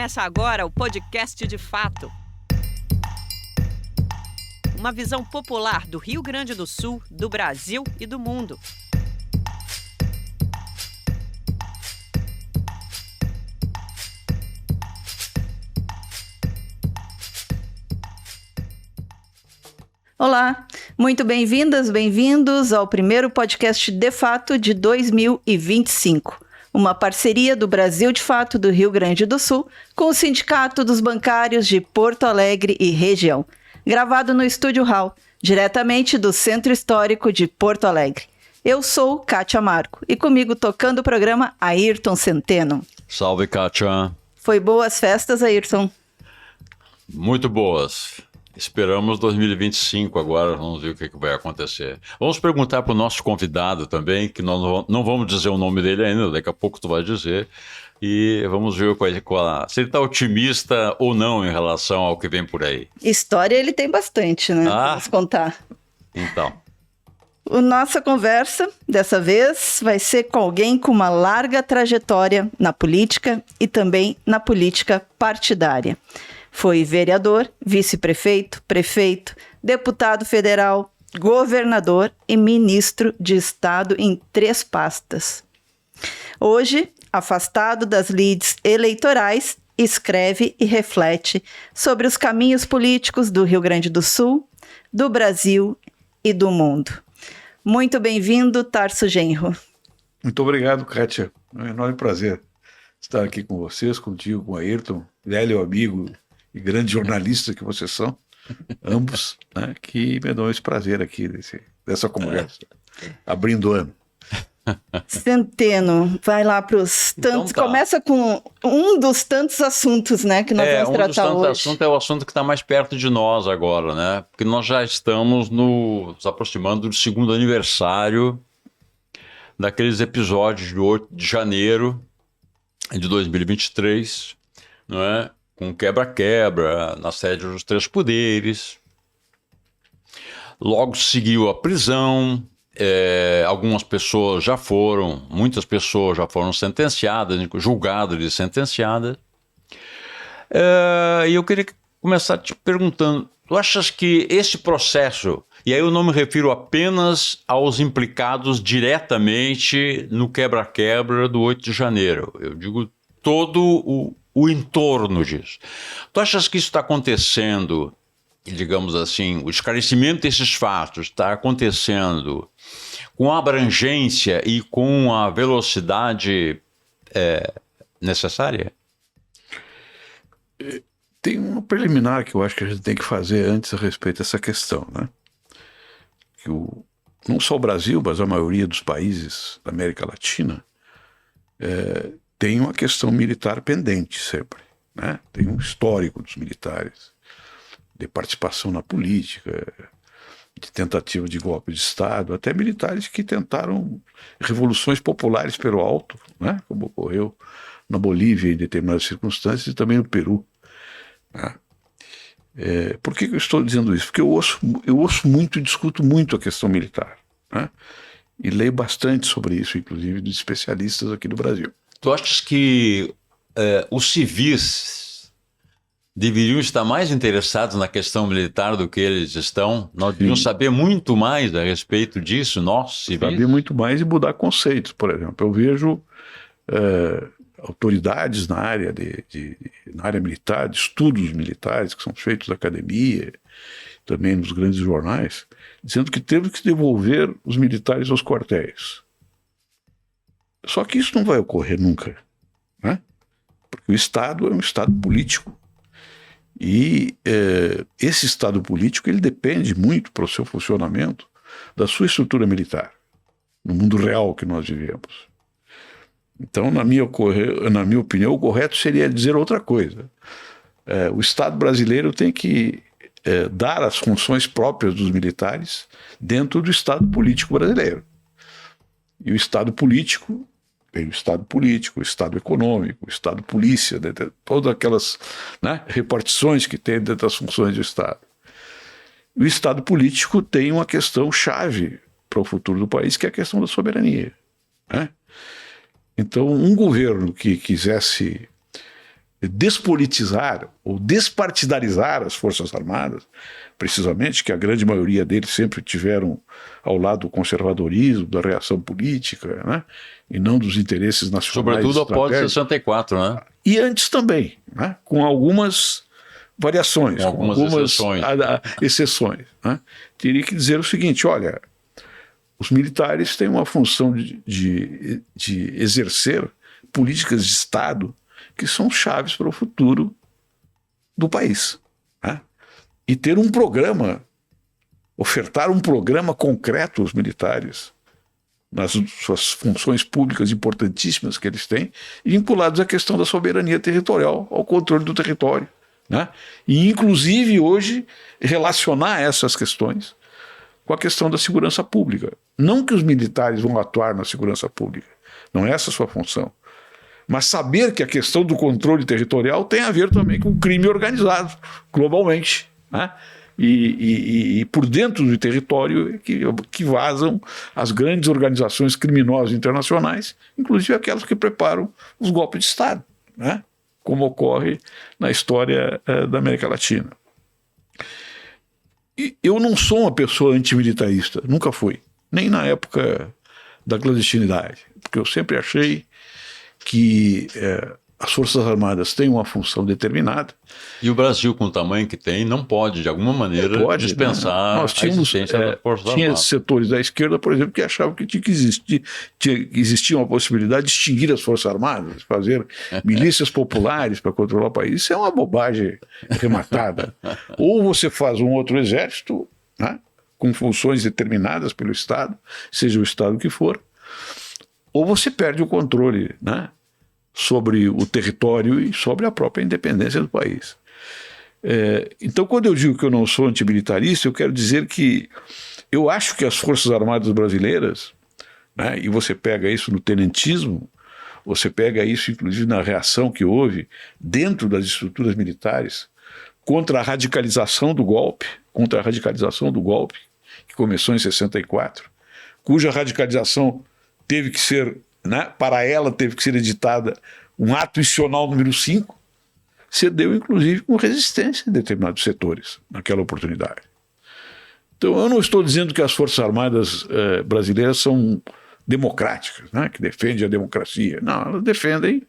Começa agora o podcast De Fato. Uma visão popular do Rio Grande do Sul, do Brasil e do mundo. Olá, muito bem-vindas, bem-vindos ao primeiro podcast De Fato de 2025. Uma parceria do Brasil de Fato do Rio Grande do Sul com o Sindicato dos Bancários de Porto Alegre e região. Gravado no Estúdio Hall, diretamente do Centro Histórico de Porto Alegre. Eu sou Kátia Marco e comigo tocando o programa Ayrton Centeno. Salve, Kátia. Foi boas festas, Ayrton? Muito boas. Esperamos 2025 agora, vamos ver o que vai acontecer. Vamos perguntar para o nosso convidado também, que nós não vamos dizer o nome dele ainda, daqui a pouco tu vai dizer. E vamos ver se ele está otimista ou não em relação ao que vem por aí. História ele tem bastante, né? Vamos contar. Então. A nossa conversa, dessa vez, vai ser com alguém com uma larga trajetória na política e também na política partidária. Foi vereador, vice-prefeito, prefeito, deputado federal, governador e ministro de Estado em 3 pastas. Hoje, afastado das lides eleitorais, escreve e reflete sobre os caminhos políticos do Rio Grande do Sul, do Brasil e do mundo. Muito bem-vindo, Tarso Genro. Muito obrigado, Kátia. É um enorme prazer estar aqui com vocês, contigo, com o Ayrton, velho amigo e grande jornalista que vocês são, ambos, né, que me dão esse prazer aqui dessa conversa, abrindo o ano. Centeno, vai lá para os tantos, então tá. Começa com um dos tantos assuntos, né, que nós vamos tratar hoje. Um dos tantos assuntos é o assunto que está mais perto de nós agora, né, porque nós já estamos nos aproximando do 2º aniversário daqueles episódios de 8 de janeiro de 2023, não é? Com quebra-quebra, na sede dos 3 poderes. Logo seguiu a prisão, algumas pessoas muitas pessoas já foram sentenciadas, julgadas e sentenciadas. E eu queria começar te perguntando, tu achas que esse processo, e aí eu não me refiro apenas aos implicados diretamente no quebra-quebra do 8 de janeiro, eu digo todo o entorno disso. Tu achas que isso está acontecendo, digamos assim, o esclarecimento desses fatos está acontecendo com a abrangência e com a velocidade necessária? Tem uma preliminar que eu acho que a gente tem que fazer antes a respeito dessa questão, né? Que não só o Brasil, mas a maioria dos países da América Latina tem uma questão militar pendente sempre, né? Tem um histórico dos militares, de participação na política, de tentativa de golpe de Estado, até militares que tentaram revoluções populares pelo alto, né? Como ocorreu na Bolívia em determinadas circunstâncias e também no Peru. Né? Por que eu estou dizendo isso? Porque eu ouço muito e discuto muito a questão militar, né? E leio bastante sobre isso, inclusive de especialistas aqui do Brasil. Tu achas que os civis deveriam estar mais interessados na questão militar do que eles estão? Nós devíamos saber muito mais a respeito disso, nós civis? Saber muito mais e mudar conceitos, por exemplo. Eu vejo autoridades na área, na área militar, de estudos militares que são feitos na academia, também nos grandes jornais, dizendo que temos que devolver os militares aos quartéis. Só que isso não vai ocorrer nunca, né? Porque o Estado é um Estado político. E esse Estado político ele depende muito para o seu funcionamento da sua estrutura militar, no mundo real que nós vivemos. Então, na minha opinião, o correto seria dizer outra coisa. O Estado brasileiro tem que dar as funções próprias dos militares dentro do Estado político brasileiro. E o Estado político, tem o Estado político, o Estado econômico, o Estado polícia, todas aquelas, né, repartições que tem dentro das funções do Estado. O Estado político tem uma questão chave para o futuro do país, que é a questão da soberania, né? Então, um governo que quisesse despolitizar ou despartidarizar as Forças Armadas, precisamente, que a grande maioria deles sempre tiveram ao lado do conservadorismo, da reação política, né? E não dos interesses nacionais. Sobretudo após 64, né? E antes também, né? Com algumas variações, com algumas exceções. Né? Teria que dizer o seguinte, olha, os militares têm uma função de exercer políticas de Estado que são chaves para o futuro do país. Né? E ter um programa, ofertar um programa concreto aos militares, nas suas funções públicas importantíssimas que eles têm, vinculados à questão da soberania territorial, ao controle do território. Né? E, inclusive, hoje, relacionar essas questões com a questão da segurança pública. Não que os militares vão atuar na segurança pública, não é essa a sua função. Mas saber que a questão do controle territorial tem a ver também com o crime organizado, globalmente. Né? E por dentro do território que vazam as grandes organizações criminosas internacionais, inclusive aquelas que preparam os golpes de Estado, né? Como ocorre na história da América Latina. E eu não sou uma pessoa antimilitarista, nunca fui, nem na época da clandestinidade, porque eu sempre achei que as Forças Armadas têm uma função determinada. E o Brasil, com o tamanho que tem, não pode, de alguma maneira, dispensar Nós tínhamos, a existência das Forças Armadas. Tinha setores da esquerda, por exemplo, que achavam que existia uma possibilidade de extinguir as Forças Armadas, fazer milícias populares para controlar o país. Isso é uma bobagem rematada. Ou você faz um outro exército, né, com funções determinadas pelo Estado, seja o Estado que for, ou você perde o controle, né, sobre o território e sobre a própria independência do país. Então, quando eu digo que eu não sou antimilitarista, eu quero dizer que eu acho que as Forças Armadas brasileiras, né, e você pega isso no tenentismo, você pega isso inclusive na reação que houve dentro das estruturas militares contra a radicalização do golpe, que começou em 64, cuja radicalização teve que ser, né, para ela teve que ser editada um ato institucional número 5, cedeu inclusive com resistência em determinados setores naquela oportunidade. Então eu não estou dizendo que as Forças Armadas brasileiras são democráticas, né, que defendem a democracia. Não, elas defendem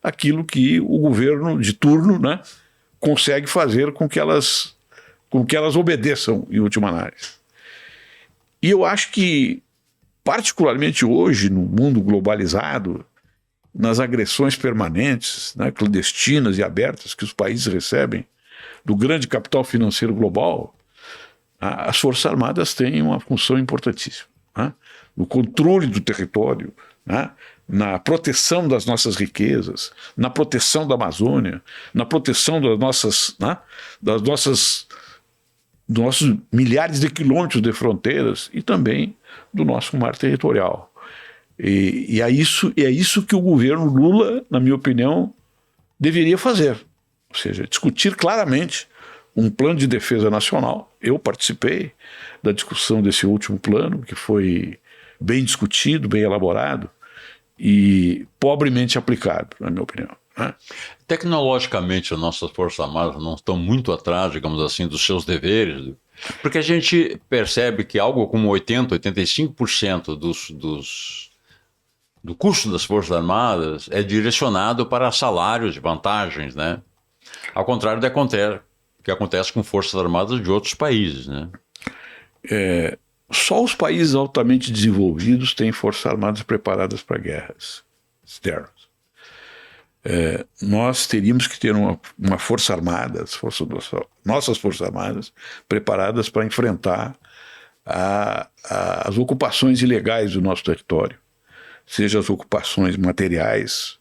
aquilo que o governo de turno, né, consegue fazer com que elas obedeçam em última análise. E eu acho que particularmente hoje, no mundo globalizado, nas agressões permanentes, né, clandestinas e abertas que os países recebem do grande capital financeiro global, as Forças Armadas têm uma função importantíssima, né, no controle do território, né, na proteção das nossas riquezas, na proteção da Amazônia, na proteção dos nossos milhares de quilômetros de fronteiras e também do nosso mar territorial. E é isso que o governo Lula, na minha opinião, deveria fazer. Ou seja, discutir claramente um plano de defesa nacional. Eu participei da discussão desse último plano, que foi bem discutido, bem elaborado e pobremente aplicado, na minha opinião. Né? Tecnologicamente, as nossas Forças Armadas não estão muito atrás, digamos assim, dos seus deveres, porque a gente percebe que algo como 85% do custo das Forças Armadas é direcionado para salários e vantagens, né? Ao contrário do que acontece com Forças Armadas de outros países, né? Só os países altamente desenvolvidos têm Forças Armadas preparadas para guerras externas. Nós teríamos que ter uma Força Armada, nossas Forças Armadas, preparadas para enfrentar as ocupações ilegais do nosso território, seja as ocupações materiais,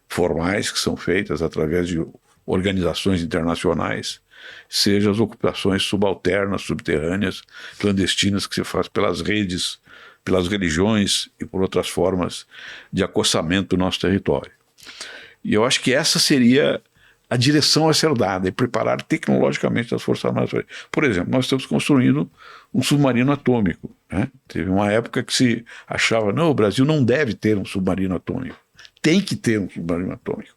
formais, que são feitas através de organizações internacionais, seja as ocupações subalternas, subterrâneas, clandestinas, que se faz pelas redes, pelas religiões e por outras formas de acossamento do nosso território. E eu acho que essa seria a direção a ser dada e preparar tecnologicamente as Forças Armadas. Por exemplo, nós estamos construindo um submarino atômico. Né? Teve uma época que se achava, não, o Brasil não deve ter um submarino atômico. Tem que ter um submarino atômico.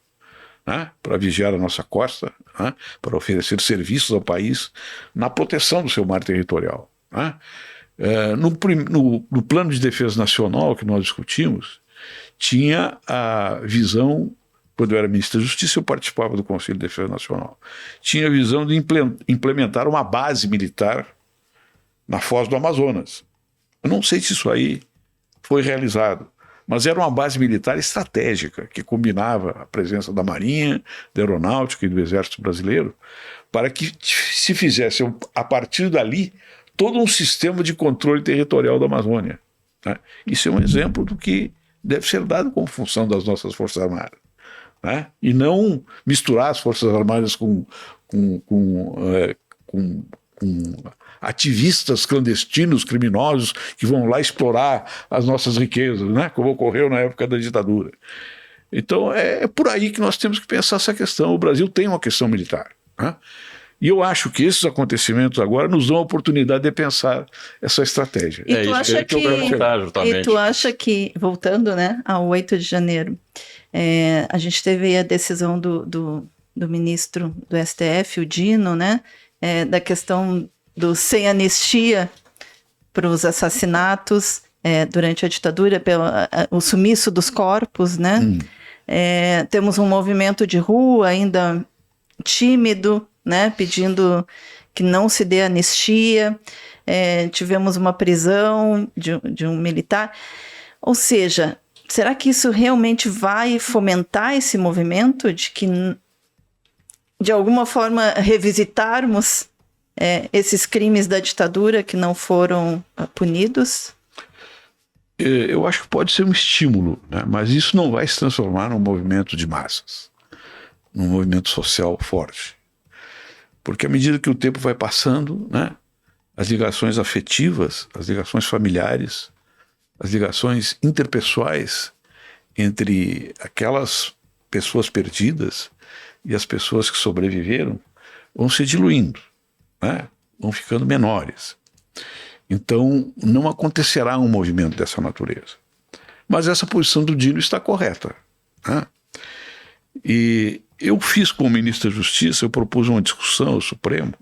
né, para vigiar a nossa costa, né, para oferecer serviços ao país na proteção do seu mar territorial. Né. No plano de defesa nacional que nós discutimos, tinha a visão, quando eu era ministro da Justiça, eu participava do Conselho de Defesa Nacional, tinha a visão de implementar uma base militar na Foz do Amazonas. Eu não sei se isso aí foi realizado, mas era uma base militar estratégica, que combinava a presença da Marinha, da Aeronáutica e do Exército Brasileiro, para que se fizesse, a partir dali, todo um sistema de controle territorial da Amazônia. Né? Isso é um exemplo do que deve ser dado como função das nossas Forças Armadas. Né? E não misturar as Forças Armadas com ativistas clandestinos, criminosos, que vão lá explorar as nossas riquezas, né? Como ocorreu na época da ditadura. Então, é por aí que nós temos que pensar essa questão. O Brasil tem uma questão militar. Né? E eu acho que esses acontecimentos agora nos dão a oportunidade de pensar essa estratégia. E tu acha que, voltando, né, ao 8 de janeiro, a gente teve a decisão do ministro do STF, o Dino, né, da questão do sem anistia para os assassinatos durante a ditadura, o sumiço dos corpos, né? Temos um movimento de rua ainda tímido, né, pedindo que não se dê anistia, tivemos uma prisão de um militar. Ou seja, será que isso realmente vai fomentar esse movimento de que, de alguma forma, revisitarmos esses crimes da ditadura que não foram punidos? Eu acho que pode ser um estímulo, né? Mas isso não vai se transformar num movimento de massas, num movimento social forte. Porque à medida que o tempo vai passando, né, as ligações afetivas, as ligações familiares, as ligações interpessoais entre aquelas pessoas perdidas e as pessoas que sobreviveram vão se diluindo, né, vão ficando menores. Então não acontecerá um movimento dessa natureza. Mas essa posição do Dino está correta. Né? E eu fiz como ministro da Justiça, eu propus uma discussão ao Supremo,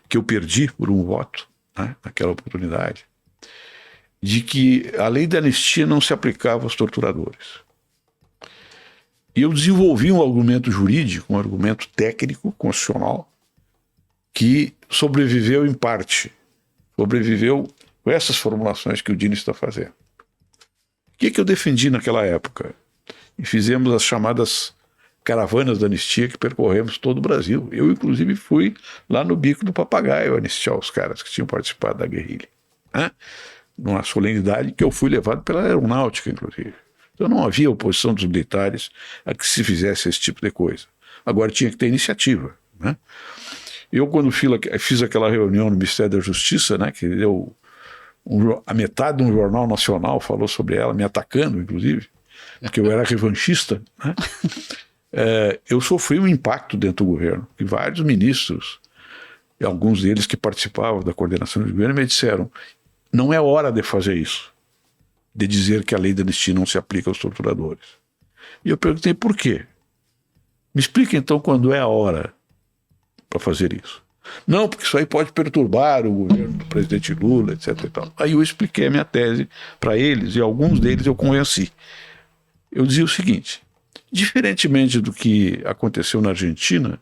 que eu perdi por um voto, né, naquela oportunidade, de que a lei da anistia não se aplicava aos torturadores. E eu desenvolvi um argumento jurídico, um argumento técnico, constitucional, que sobreviveu em parte, sobreviveu com essas formulações que o Dino está fazendo. O que eu defendi naquela época? E fizemos as chamadas caravanas da anistia que percorremos todo o Brasil. Eu, inclusive, fui lá no Bico do Papagaio anistiar os caras que tinham participado da guerrilha. Né? Numa solenidade que eu fui levado pela Aeronáutica, inclusive. Então não havia oposição dos militares a que se fizesse esse tipo de coisa. Agora tinha que ter iniciativa. Né? Eu, quando fiz aquela reunião no Ministério da Justiça, né, que deu a metade de um jornal nacional falou sobre ela, me atacando, inclusive, porque eu era revanchista, né? Eu sofri um impacto dentro do governo, e vários ministros, e alguns deles que participavam da coordenação do governo, me disseram: não é hora de fazer isso, de dizer que a lei da anistia não se aplica aos torturadores. E eu perguntei por quê. Me explica então quando é a hora para fazer isso. Não, porque isso aí pode perturbar o governo do presidente Lula, etc. E tal. Aí eu expliquei a minha tese para eles, e alguns deles eu convenci. Eu dizia o seguinte: diferentemente do que aconteceu na Argentina,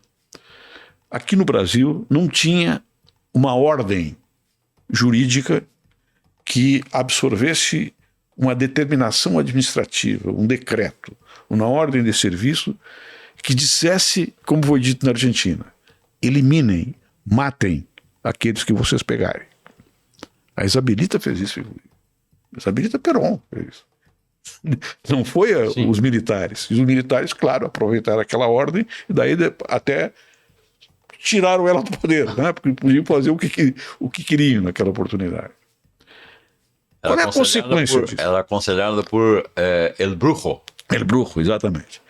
aqui no Brasil não tinha uma ordem jurídica que absorvesse uma determinação administrativa, um decreto, uma ordem de serviço que dissesse, como foi dito na Argentina: eliminem, matem aqueles que vocês pegarem. A Isabelita fez isso. A Isabelita Perón fez isso. Não foi os militares. E os militares, claro, aproveitaram aquela ordem e daí até tiraram ela do poder, né? Porque podiam fazer o que queriam naquela oportunidade. Qual é a consequência disso? Ela é aconselhada por El Brujo. El Brujo, exatamente.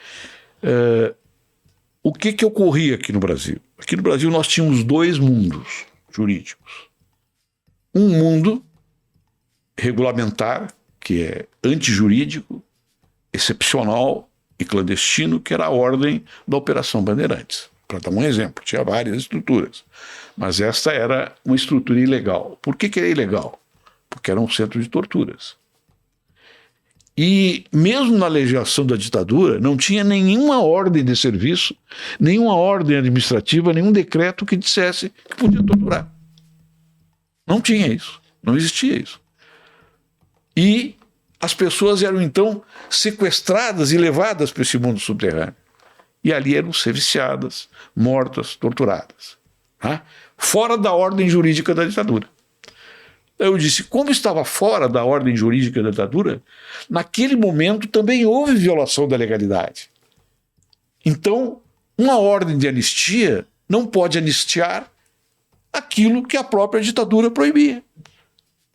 O que ocorria aqui no Brasil? Aqui no Brasil nós tínhamos dois mundos jurídicos. Um mundo regulamentar, que é antijurídico, excepcional, e clandestino, que era a ordem da Operação Bandeirantes. Para dar um exemplo, tinha várias estruturas, mas esta era uma estrutura ilegal. Por que era ilegal? Porque era um centro de torturas. E mesmo na legislação da ditadura, não tinha nenhuma ordem de serviço, nenhuma ordem administrativa, nenhum decreto que dissesse que podia torturar. Não tinha isso, não existia isso. E as pessoas eram então sequestradas e levadas para esse mundo subterrâneo. E ali eram ser viciadas, mortas, torturadas. Tá? Fora da ordem jurídica da ditadura. Eu disse, como estava fora da ordem jurídica da ditadura, naquele momento também houve violação da legalidade. Então, uma ordem de anistia não pode anistiar aquilo que a própria ditadura proibia.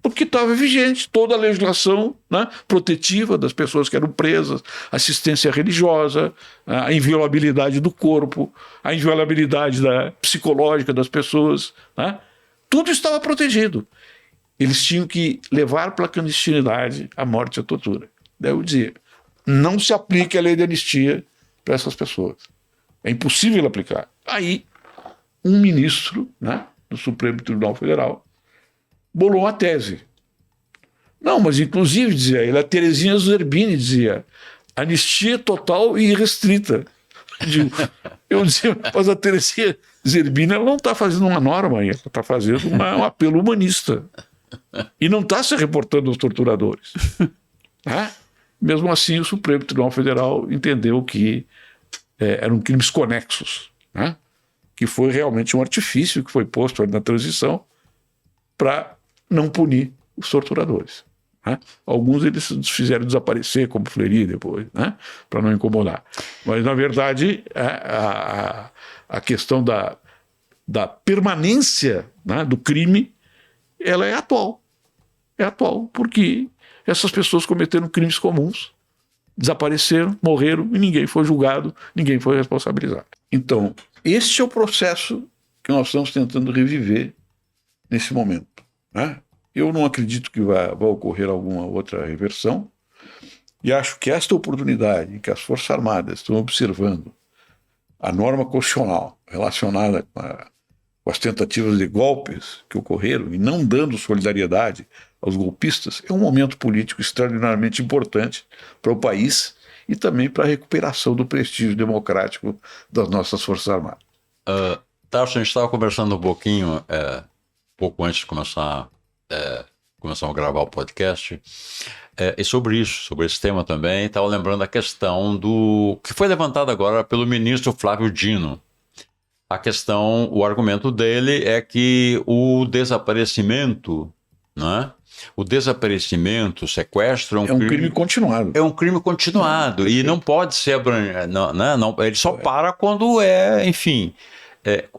Porque estava vigente toda a legislação, né, protetiva das pessoas que eram presas, assistência religiosa, a inviolabilidade do corpo, a inviolabilidade psicológica das pessoas. Né, tudo estava protegido. Eles tinham que levar para a clandestinidade a morte e a tortura. Daí eu dizia, não se aplique a lei de anistia para essas pessoas. É impossível aplicar. Aí, um ministro, né, do Supremo Tribunal Federal bolou uma tese. Não, mas inclusive, dizia ele, a Terezinha Zerbini dizia, anistia total e irrestrita. Eu dizia, mas a Terezinha Zerbini ela não está fazendo uma norma, ela está fazendo um apelo humanista. E não está se reportando aos torturadores. Mesmo assim, o Supremo Tribunal Federal entendeu que eram crimes conexos, né? Que foi realmente um artifício que foi posto ali na transição para não punir os torturadores. Né? Alguns eles fizeram desaparecer, como Fleury depois, né? Para não incomodar. Mas, na verdade, a questão da permanência, né, do crime, ela é atual. É atual, porque essas pessoas cometeram crimes comuns, desapareceram, morreram e ninguém foi julgado, ninguém foi responsabilizado. Então, este é o processo que nós estamos tentando reviver nesse momento. Né? Eu não acredito que vai ocorrer alguma outra reversão e acho que esta oportunidade em que as Forças Armadas estão observando a norma constitucional relacionada com as tentativas de golpes que ocorreram e não dando solidariedade aos golpistas, é um momento político extraordinariamente importante para o país e também para a recuperação do prestígio democrático das nossas Forças Armadas. Tarso, a gente estava conversando um pouquinho, pouco antes de começar a gravar o podcast, e sobre isso, sobre esse tema também, estava lembrando a questão que foi levantada agora pelo ministro Flávio Dino. A questão, o argumento dele é que o desaparecimento, né? O desaparecimento, o sequestro... É um crime continuado. É um crime continuado e não pode ser abrangido, não, ele só para quando enfim...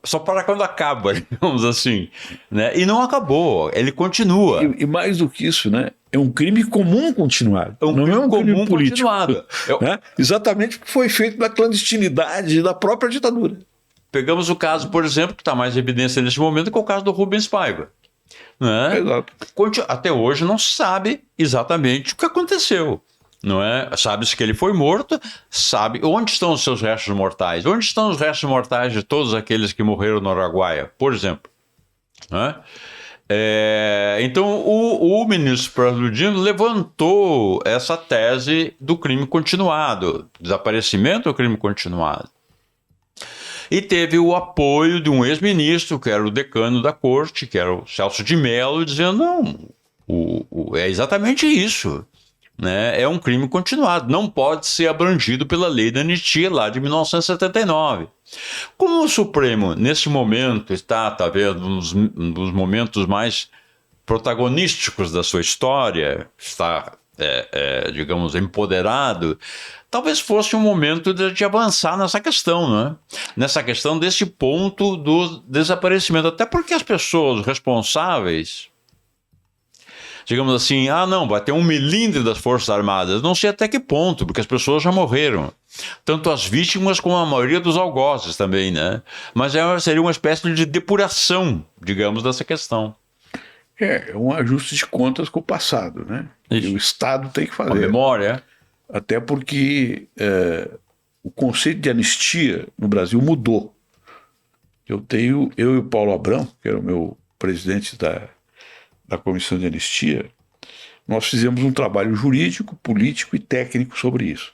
só para quando acaba, digamos assim, né? E não acabou, ele continua. E mais do que isso, né? É um crime comum continuado. Não é um crime político. Continuado. Né? Exatamente porque foi feito na clandestinidade da própria ditadura. Pegamos o caso, por exemplo, que está mais em evidência neste momento, que é o caso do Rubens Paiva. Né? Exato. Até hoje não se sabe exatamente o que aconteceu. Não é? Sabe-se que ele foi morto, sabe onde estão os seus restos mortais, onde estão os restos mortais de todos aqueles que morreram no Araguaia, por exemplo. Né? Então o ministro Flávio Dino levantou essa tese do crime continuado, desaparecimento do crime continuado. E teve o apoio de um ex-ministro, que era o decano da corte, que era o Celso de Mello, dizendo, não, é exatamente isso. Né? É um crime continuado, não pode ser abrangido pela lei da anistia lá de 1979. Como o Supremo, nesse momento, está talvez um dos momentos mais protagonísticos da sua história, está, digamos, empoderado, talvez fosse um momento de avançar nessa questão, né? Nessa questão desse ponto do desaparecimento, até porque as pessoas responsáveis, digamos assim, não, vai ter um melindre das Forças Armadas. Não sei até que ponto, porque as pessoas já morreram. Tanto as vítimas como a maioria dos algozes também, né? Mas seria uma espécie de depuração, digamos, dessa questão. É um ajuste de contas com o passado, né? Que o Estado tem que fazer. A memória. Até porque o conceito de anistia no Brasil mudou. Eu e o Paulo Abrão, que era o meu presidente da Comissão de Anistia, nós fizemos um trabalho jurídico, político e técnico sobre isso.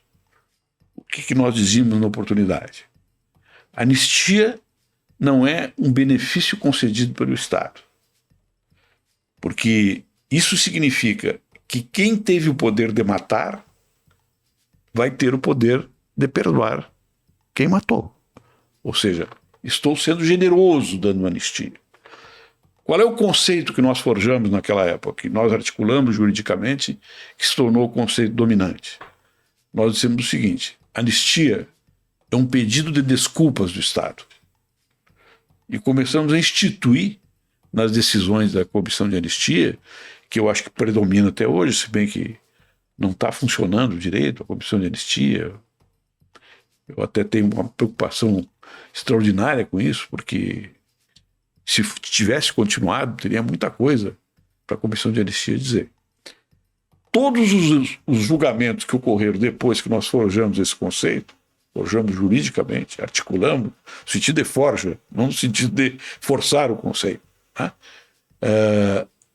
O que nós dizíamos na oportunidade? Anistia não é um benefício concedido pelo Estado. Porque isso significa que quem teve o poder de matar vai ter o poder de perdoar quem matou. Ou seja, estou sendo generoso dando anistia. Qual é o conceito que nós forjamos naquela época, que nós articulamos juridicamente, que se tornou o conceito dominante? Nós dissemos o seguinte: anistia é um pedido de desculpas do Estado. E começamos a instituir nas decisões da Comissão de Anistia, que eu acho que predomina até hoje, se bem que não está funcionando direito a Comissão de Anistia. Eu até tenho uma preocupação extraordinária com isso, porque se tivesse continuado, teria muita coisa para a Comissão de Anistia dizer. Todos os julgamentos que ocorreram depois que nós forjamos esse conceito, forjamos juridicamente, articulamos, no sentido de forja, não no sentido de forçar o conceito, né?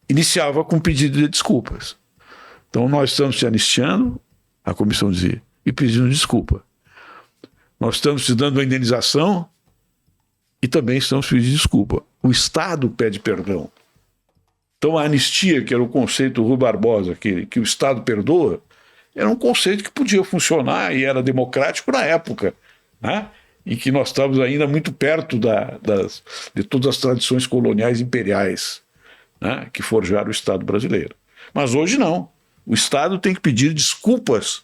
Iniciava com pedido de desculpas. Então nós estamos te anistiando, a comissão dizia, e pedindo desculpa. Nós estamos te dando a indenização e também estamos pedindo desculpa. O Estado pede perdão. Então a anistia, que era o conceito do Rui Barbosa, que o Estado perdoa, era um conceito que podia funcionar e era democrático na época, né? E que nós estávamos ainda muito perto de todas as tradições coloniais imperiais, né, que forjaram o Estado brasileiro. Mas hoje não. O Estado tem que pedir desculpas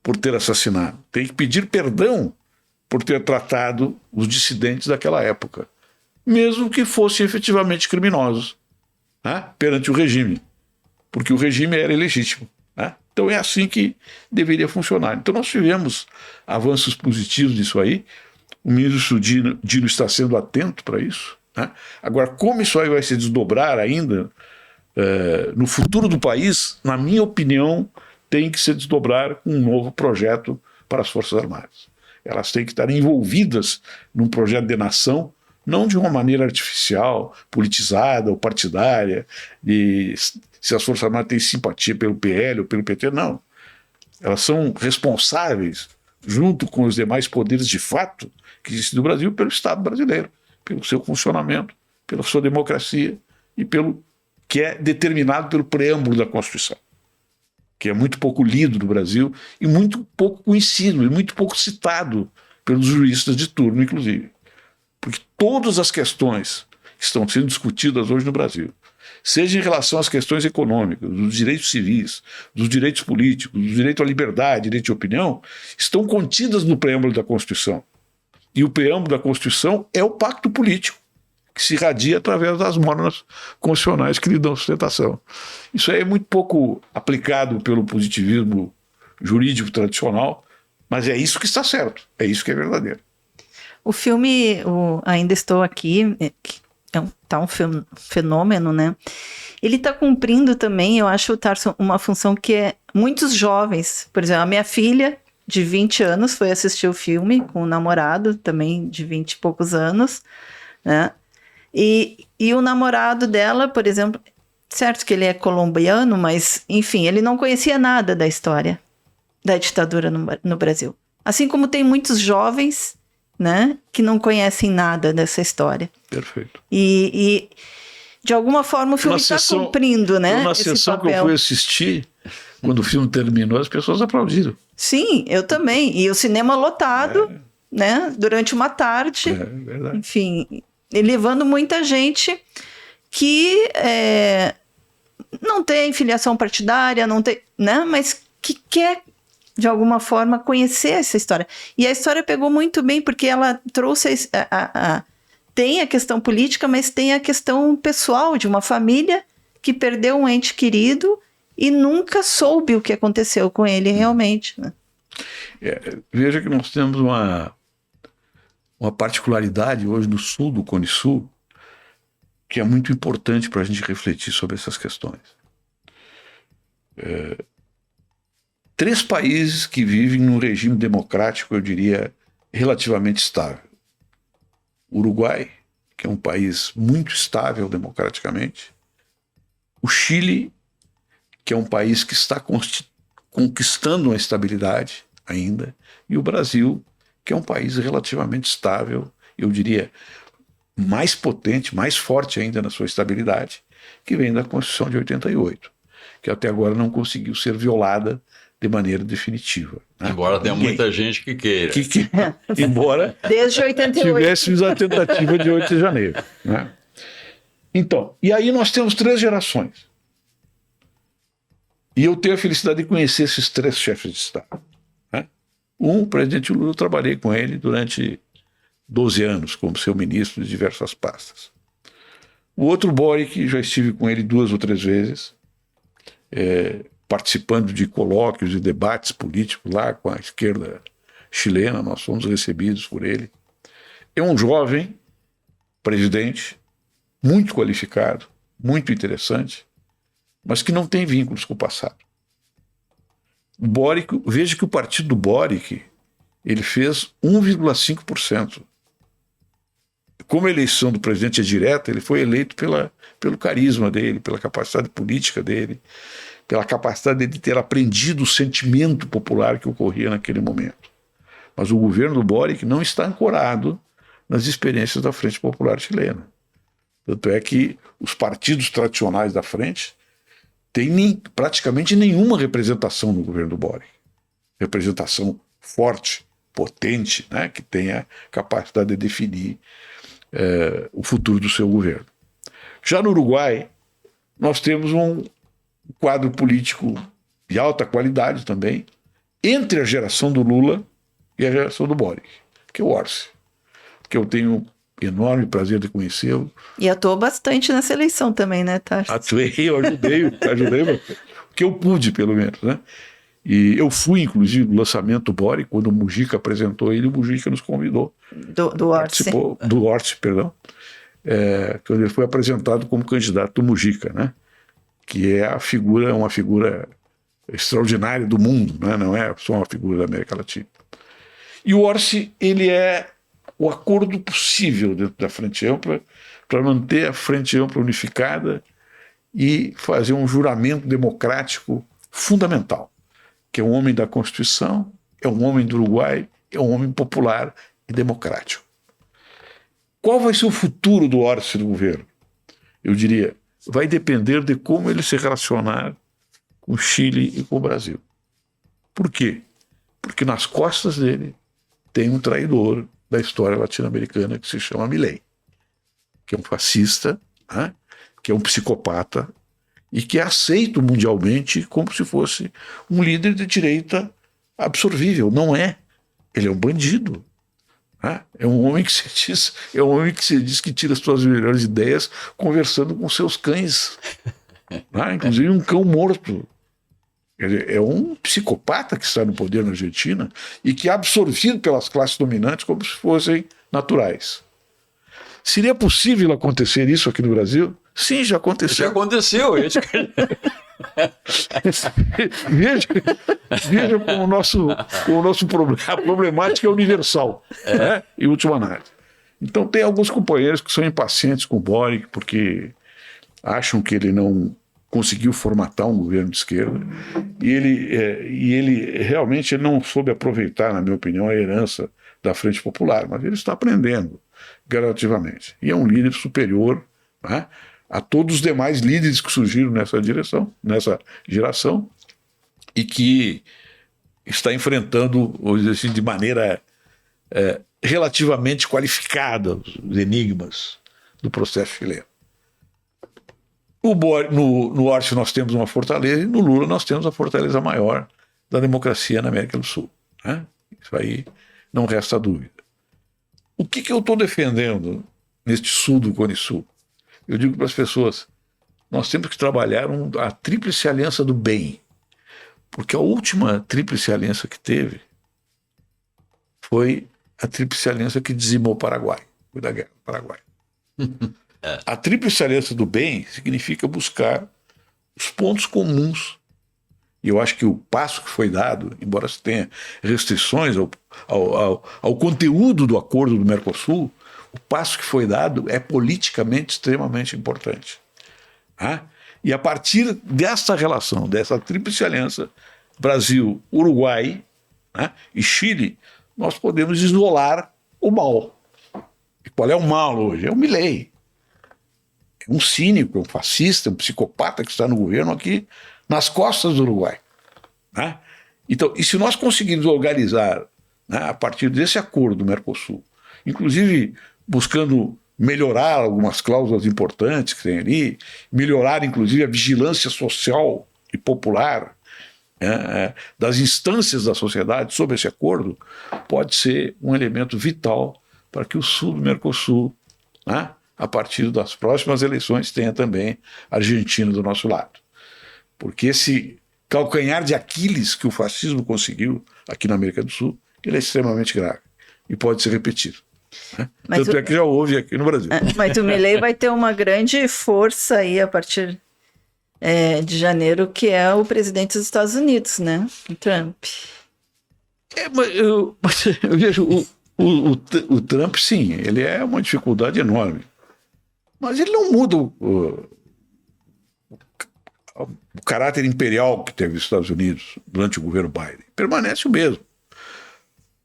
por ter assassinado, tem que pedir perdão por ter tratado os dissidentes daquela época, mesmo que fossem efetivamente criminosos, né, perante o regime, porque o regime era ilegítimo, né? Então é assim que deveria funcionar. Então nós tivemos avanços positivos nisso aí. O ministro Dino está sendo atento para isso, né? Agora, como isso aí vai se desdobrar ainda no futuro do país, na minha opinião, tem que se desdobrar com um novo projeto para as Forças Armadas. Elas têm que estar envolvidas num projeto de nação, não de uma maneira artificial, politizada ou partidária, se as Forças Armadas têm simpatia pelo PL ou pelo PT, não. Elas são responsáveis, junto com os demais poderes de fato que existem no Brasil, pelo Estado brasileiro, pelo seu funcionamento, pela sua democracia e pelo que é determinado pelo preâmbulo da Constituição, que é muito pouco lido no Brasil e muito pouco conhecido, e muito pouco citado pelos juristas de turno, inclusive. Porque todas as questões que estão sendo discutidas hoje no Brasil, seja em relação às questões econômicas, dos direitos civis, dos direitos políticos, do direito à liberdade, direito de opinião, estão contidas no preâmbulo da Constituição. E o preâmbulo da Constituição é o pacto político, que se irradia através das normas constitucionais que lhe dão sustentação. Isso aí é muito pouco aplicado pelo positivismo jurídico tradicional, mas é isso que está certo, é isso que é verdadeiro. O filme Ainda Estou Aqui tá um fenômeno, né? Ele está cumprindo também, eu acho, Tarso, uma função que é muitos jovens. Por exemplo, a minha filha, de 20 anos, foi assistir o filme com o namorado, também de 20 e poucos anos, né? E o namorado dela, por exemplo, certo que ele é colombiano, mas, enfim, ele não conhecia nada da história da ditadura no Brasil. Assim como tem muitos jovens, né, que não conhecem nada dessa história. Perfeito. E de alguma forma o filme está cumprindo, né, na esse sessão papel. Que eu fui assistir, quando o filme terminou, as pessoas aplaudiram. Sim, eu também. E o cinema lotado, né, durante uma tarde. É verdade. Enfim, e levando muita gente que não tem filiação partidária, não tem, né, mas que quer de alguma forma conhecer essa história. E a história pegou muito bem, porque ela trouxe tem a questão política, mas tem a questão pessoal de uma família que perdeu um ente querido e nunca soube o que aconteceu com ele realmente, né? Veja que nós temos uma particularidade hoje no sul do Cone Sul que é muito importante para a gente refletir sobre essas questões. 3 países que vivem num regime democrático, eu diria, relativamente estável. Uruguai, que é um país muito estável democraticamente. O Chile, que é um país que está conquistando uma estabilidade ainda. E o Brasil, que é um país relativamente estável, eu diria, mais potente, mais forte ainda na sua estabilidade, que vem da Constituição de 88, que até agora não conseguiu ser violada de maneira definitiva. Né? Embora tenha muita gente que queira. Embora Desde 88. tivéssemos a tentativa de 8 de janeiro. Né? Então, e aí nós temos 3 gerações. E eu tenho a felicidade de conhecer esses 3 chefes de Estado. Né? O presidente Lula, eu trabalhei com ele durante 12 anos como seu ministro de diversas pastas. O outro, Boric, já estive com ele 2 ou 3 vezes, participando de colóquios e debates políticos lá com a esquerda chilena. Nós fomos recebidos por ele. É um jovem presidente, muito qualificado, muito interessante, mas que não tem vínculos com o passado. O Boric, veja que o partido do Boric, ele fez 1,5%. Como a eleição do presidente é direta, ele foi eleito pelo carisma dele, pela capacidade política dele, pela capacidade de ter aprendido o sentimento popular que ocorria naquele momento. Mas o governo do Boric não está ancorado nas experiências da Frente Popular Chilena. Tanto é que os partidos tradicionais da frente têm praticamente nenhuma representação no governo do Boric. Representação forte, potente, né, que tenha capacidade de definir o futuro do seu governo. Já no Uruguai, nós temos um quadro político de alta qualidade também, entre a geração do Lula e a geração do Boric, que é o Orsi, que eu tenho enorme prazer de conhecê-lo. E atuou bastante nessa eleição também, né, Tarso? Atuei, eu ajudei o que eu pude, pelo menos, né? E eu fui, inclusive, no lançamento do Boric, quando o Mujica apresentou ele, o Mujica nos convidou. Do Orsi. Participou, do Orsi, perdão. Quando ele foi apresentado como candidato do Mujica, né? Que é uma figura extraordinária do mundo, né? Não é só uma figura da América Latina. E o Orsi, ele é o acordo possível dentro da Frente Ampla para manter a Frente Ampla unificada e fazer um juramento democrático fundamental, que é um homem da Constituição, é um homem do Uruguai, é um homem popular e democrático. Qual vai ser o futuro do Orsi no governo? Eu diria, vai depender de como ele se relacionar com o Chile e com o Brasil. Por quê? Porque nas costas dele tem um traidor da história latino-americana que se chama Milei, que é um fascista, né? Que é um psicopata e que é aceito mundialmente como se fosse um líder de direita absorvível. Não é. Ele é um bandido. Né? É um homem que se diz que tira as suas melhores ideias conversando com seus cães. Né? Inclusive um cão morto. Ele é um psicopata que está no poder na Argentina e que é absorvido pelas classes dominantes como se fossem naturais. Seria possível acontecer isso aqui no Brasil? Sim, já aconteceu. Já aconteceu. Veja como o nosso problema, a problemática é universal, né? Em última análise. Então tem alguns companheiros que são impacientes com o Boric porque acham que ele não conseguiu formatar um governo de esquerda e ele realmente não soube aproveitar, na minha opinião, a herança da Frente Popular, mas ele está aprendendo gradativamente e é um líder superior, né, a todos os demais líderes que surgiram nessa geração e que está enfrentando, vamos dizer assim, de maneira relativamente qualificada os enigmas do processo chileno. No Orsi nós temos uma fortaleza e no Lula nós temos a fortaleza maior da democracia na América do Sul. Né? Isso aí não resta dúvida. O que eu estou defendendo neste sul do Cone Sul? Eu digo para as pessoas, nós temos que trabalhar a tríplice aliança do bem, porque a última tríplice aliança que teve foi a tríplice aliança que dizimou o Paraguai, foi da guerra do Paraguai. A tríplice aliança do bem significa buscar os pontos comuns E eu acho que o passo que foi dado, embora se tenha restrições ao conteúdo do acordo do Mercosul, o passo que foi dado é politicamente extremamente importante. Tá? E a partir dessa relação, dessa tríplice aliança, Brasil, Uruguai, né, e Chile, nós podemos isolar o mal. E qual é o mal hoje? É o Milei. É um cínico, é um fascista, um psicopata que está no governo aqui nas costas do Uruguai. Né? Então, e se nós conseguirmos organizar, né, a partir desse acordo do Mercosul, inclusive buscando melhorar algumas cláusulas importantes que tem ali, melhorar inclusive a vigilância social e popular das instâncias da sociedade sobre esse acordo, pode ser um elemento vital para que o sul do Mercosul, né, a partir das próximas eleições, tenha também a Argentina do nosso lado. Porque esse calcanhar de Aquiles que o fascismo conseguiu aqui na América do Sul, ele é extremamente grave e pode ser repetido. Né? Tanto é que já houve aqui no Brasil. Mas o Milei vai ter uma grande força aí a partir de janeiro, que é o presidente dos Estados Unidos, né? O Trump. Mas eu vejo o Trump, sim, ele é uma dificuldade enorme. Mas ele não muda o caráter imperial que teve os Estados Unidos durante o governo Biden. Permanece o mesmo.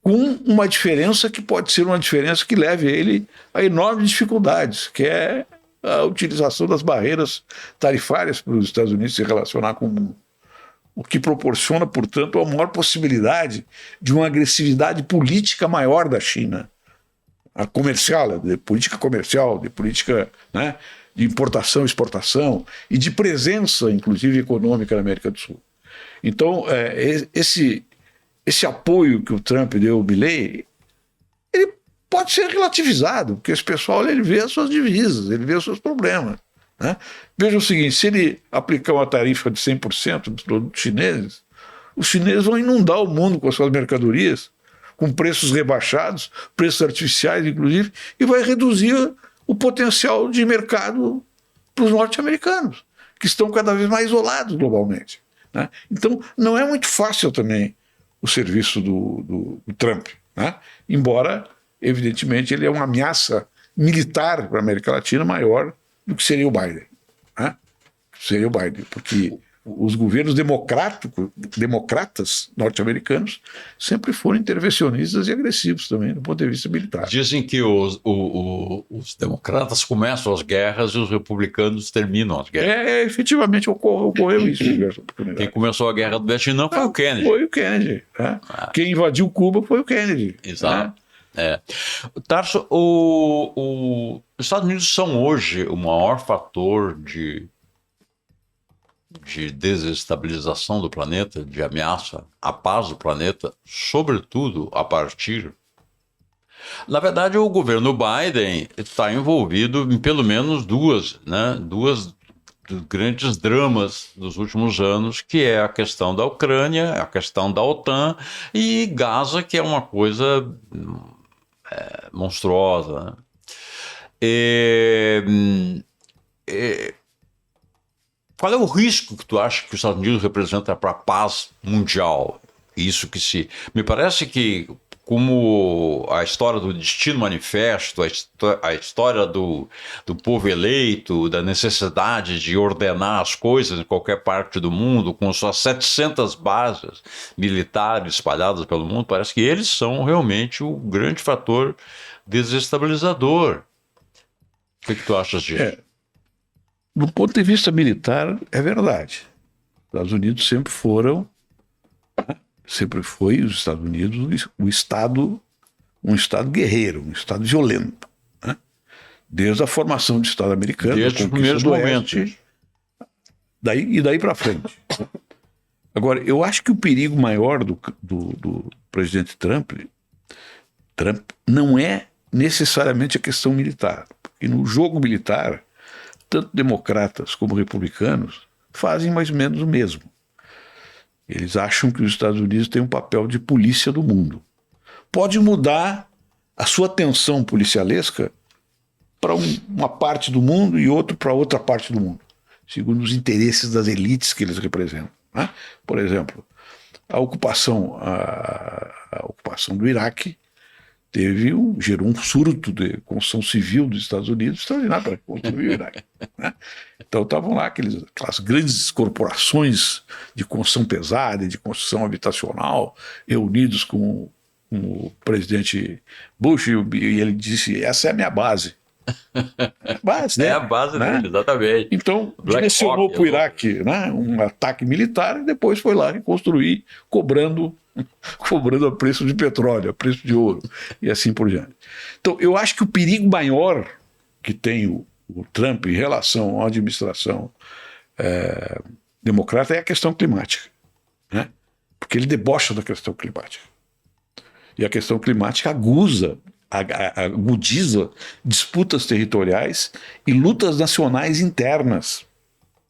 Com uma diferença que pode ser uma diferença que leve ele a enormes dificuldades, que é a utilização das barreiras tarifárias para os Estados Unidos se relacionar com o mundo. O que proporciona, portanto, a maior possibilidade de uma agressividade política maior da China. A comercial, de política comercial, de política, né, de importação e exportação, e de presença, inclusive, econômica na América do Sul. Então, esse apoio que o Trump deu ao Milei, ele pode ser relativizado, porque esse pessoal ele vê as suas divisas, ele vê os seus problemas. Né? Veja o seguinte, se ele aplicar uma tarifa de 100% dos produtos chineses, os chineses vão inundar o mundo com as suas mercadorias, com preços rebaixados, preços artificiais, inclusive, e vai reduzir o potencial de mercado para os norte-americanos, que estão cada vez mais isolados globalmente. Né? Então, não é muito fácil também o serviço do Trump, né? Embora, evidentemente, ele é uma ameaça militar para a América Latina maior do que seria o Biden. Né? Seria o Biden, porque os governos democratas norte-americanos sempre foram intervencionistas e agressivos também, do ponto de vista militar. Dizem que os democratas começam as guerras e os republicanos terminam as guerras. Efetivamente ocorreu isso. Quem começou a guerra do Vietnã foi o Kennedy. Foi o Kennedy. Né? Quem invadiu Cuba foi o Kennedy. Exato. Né? Tarso, os Estados Unidos são hoje o maior fator de desestabilização do planeta, de ameaça à paz do planeta, sobretudo a partir... Na verdade, o governo Biden está envolvido em pelo menos duas grandes dramas dos últimos anos, que é a questão da Ucrânia, a questão da OTAN e Gaza, que é uma coisa monstruosa. Qual é o risco que tu acha que os Estados Unidos representam para a paz mundial? Isso que me parece que, como a história do Destino Manifesto, a história do povo eleito, da necessidade de ordenar as coisas em qualquer parte do mundo, com suas 700 bases militares espalhadas pelo mundo, parece que eles são realmente o grande fator desestabilizador. O que tu achas disso? Do ponto de vista militar, é verdade. Os Estados Unidos sempre foi os Estados Unidos um Estado guerreiro, um Estado violento. Né? Desde a formação do Estado americano, desde os primeiros momentos. Daí para frente. Agora, eu acho que o perigo maior do presidente Trump não é necessariamente a questão militar. Porque no jogo militar, tanto democratas como republicanos fazem mais ou menos o mesmo. Eles acham que os Estados Unidos têm um papel de polícia do mundo. Pode mudar a sua tensão policialesca para uma parte do mundo e outro para outra parte do mundo, segundo os interesses das elites que eles representam. né? Por exemplo, a ocupação do Iraque gerou um surto de construção civil dos Estados Unidos extraordinário para construir o Iraque, né? Então estavam lá aquelas grandes corporações de construção pesada, de construção habitacional, reunidos com o presidente Bush, e ele disse: essa é a minha base. Base, né? É a base né? dele, exatamente. Então, direcionou para o Iraque, né, um ataque militar, e depois foi lá reconstruir, cobrando a preço de petróleo, a preço de ouro, e assim por diante. Então, eu acho que o perigo maior que tem o Trump em relação à administração democrata é a questão climática, né? Porque ele debocha da questão climática. E a questão climática agudiza disputas territoriais e lutas nacionais internas,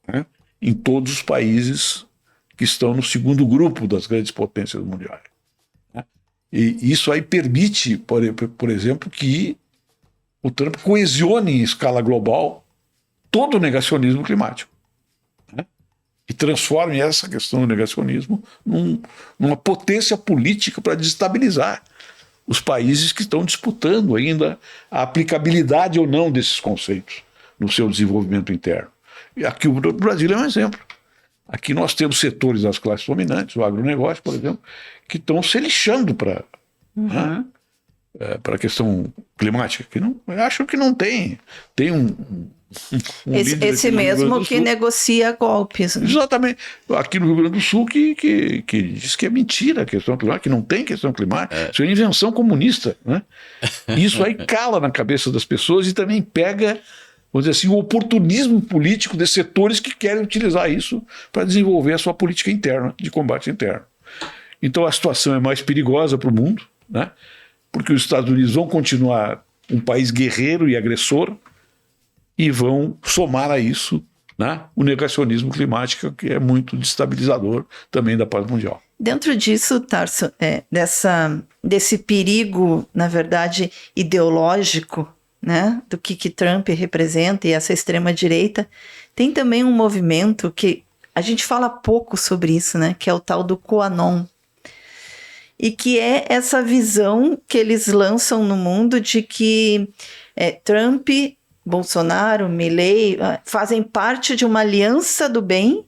né, em todos os países que estão no segundo grupo das grandes potências mundiais, né? E isso aí permite, por exemplo, que o Trump coesione em escala global todo o negacionismo climático, né? E transforme essa questão do negacionismo numa potência política para desestabilizar os países que estão disputando ainda a aplicabilidade ou não desses conceitos no seu desenvolvimento interno. E aqui o Brasil é um exemplo. Aqui nós temos setores das classes dominantes, o agronegócio, por exemplo, que estão se lixando para a questão climática, que não, eu acho que não tem esse mesmo que negocia golpes. Né? Exatamente. Aqui no Rio Grande do Sul que diz que é mentira a questão climática, que não tem questão climática. Isso é invenção comunista, né? Isso aí cala na cabeça das pessoas e também pega, vamos dizer assim, o oportunismo político de setores que querem utilizar isso para desenvolver a sua política interna, de combate interno. Então a situação é mais perigosa para o mundo, né? Porque os Estados Unidos vão continuar um país guerreiro e agressor, e vão somar a isso, né, o negacionismo climático, que é muito destabilizador também da paz mundial. Dentro disso, Tarso, desse perigo, na verdade, ideológico, né, do que Trump representa e essa extrema-direita, tem também um movimento que a gente fala pouco sobre isso, né, que é o tal do QAnon. E que é essa visão que eles lançam no mundo de que Trump, Bolsonaro, Milley fazem parte de uma aliança do bem